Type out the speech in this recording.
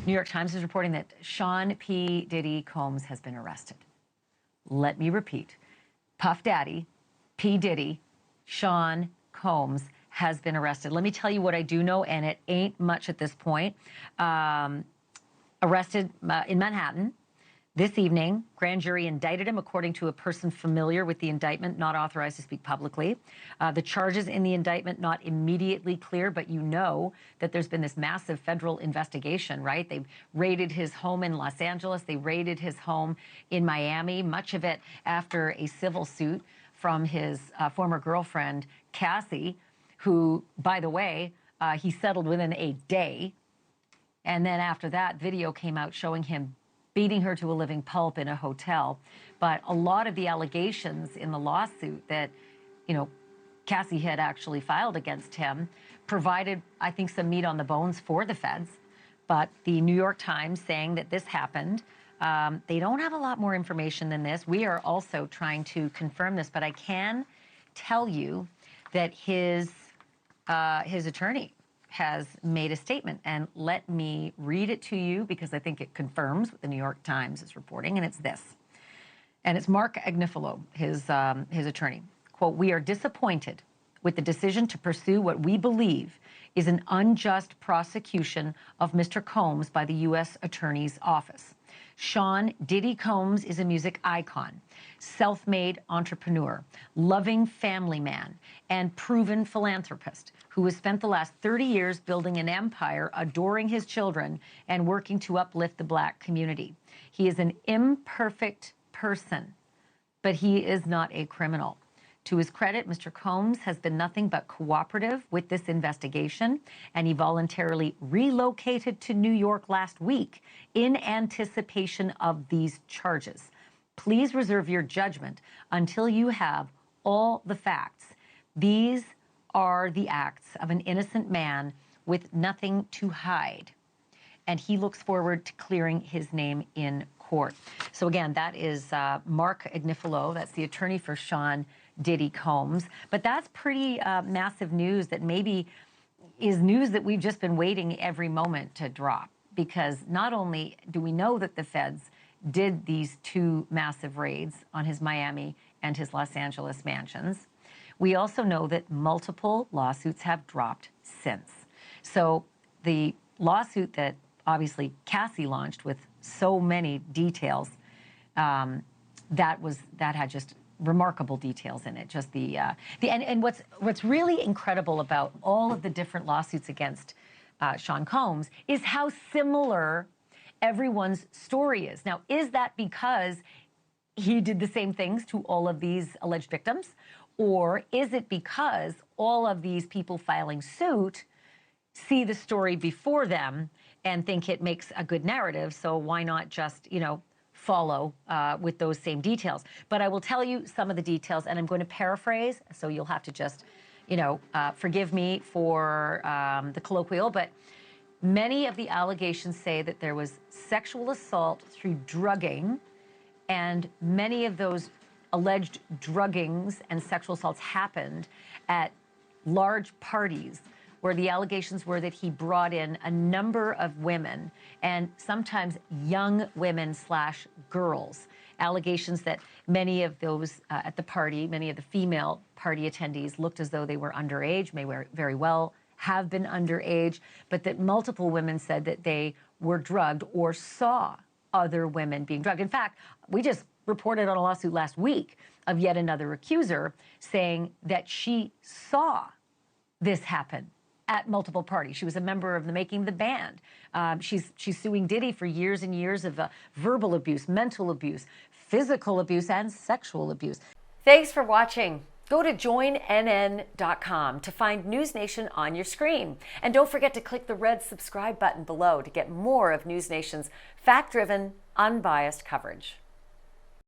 New York Times is reporting that Sean P. Diddy Combs has been arrested. Let me repeat. Puff Daddy, P. Diddy, Sean Combs has been arrested. Let me tell you what I do know, and it ain't much at this point. Arrested in Manhattan this evening. Grand jury indicted him according to a person familiar with the indictment, not authorized to speak publicly. The charges in the indictment not immediately clear, but you know that there's been this massive federal investigation, right? They raided his home in Los Angeles. They raided his home in Miami, much of it after a civil suit from his former girlfriend, Cassie, who, by the way, he settled within a day. And then after that, video came out showing him beating her to a living pulp in a hotel. But a lot of the allegations in the lawsuit that, you know, Cassie had actually filed against him provided, I think, some meat on the bones for the feds. But the New York Times saying that this happened, they don't have a lot more information than this. We are also trying to confirm this, but I can tell you that his attorney has made a statement, and let me read it to you because I think it confirms what the New York Times is reporting, and it's this. And it's Marc Agnifilo, his attorney. Quote, "We are disappointed with the decision to pursue what we believe is an unjust prosecution of Mr. Combs by the U.S. Attorney's Office. Sean Diddy Combs is a music icon, self-made entrepreneur, loving family man, and proven philanthropist who has spent the last 30 years building an empire, adoring his children, and working to uplift the Black community. He is an imperfect person, but he is not a criminal. To his credit, Mr. Combs has been nothing but cooperative with this investigation, and he voluntarily relocated to New York last week in anticipation of these charges. Please reserve your judgment until you have all the facts. These are the acts of an innocent man with nothing to hide, and he looks forward to clearing his name in court." So again, that is Marc Agnifilo. That's the attorney for Sean Diddy Combs. But that's pretty massive news that maybe is news that we've just been waiting every moment to drop. Because not only do we know that the feds did these two massive raids on his Miami and his Los Angeles mansions, we also know that multiple lawsuits have dropped since. So the lawsuit that obviously Cassie launched with so many details, that had just remarkable details in it. Just and what's really incredible about all of the different lawsuits against Sean Combs is how similar everyone's story is. Now, is that because he did the same things to all of these alleged victims? Or is it because all of these people filing suit see the story before them and think it makes a good narrative, so why not just, you know, follow with those same details? But I will tell you some of the details, and I'm going to paraphrase, so you'll have to just, you know, forgive me for the colloquial, but many of the allegations say that there was sexual assault through drugging, and many of those alleged druggings and sexual assaults happened at large parties where the allegations were that he brought in a number of women, and sometimes young women / girls. Allegations that many of those at the party, many of the female party attendees looked as though they were underage, may very well have been underage, but that multiple women said that they were drugged or saw other women being drugged. In fact, we just reported on a lawsuit last week of yet another accuser saying that she saw this happen at multiple parties. She was a member of the making of the band. She's suing Diddy for years and years of verbal abuse, mental abuse, physical abuse, and sexual abuse. Thanks for watching. Go to joinnn.com to find NewsNation on your screen. And don't forget to click the red subscribe button below to get more of NewsNation's fact-driven, unbiased coverage.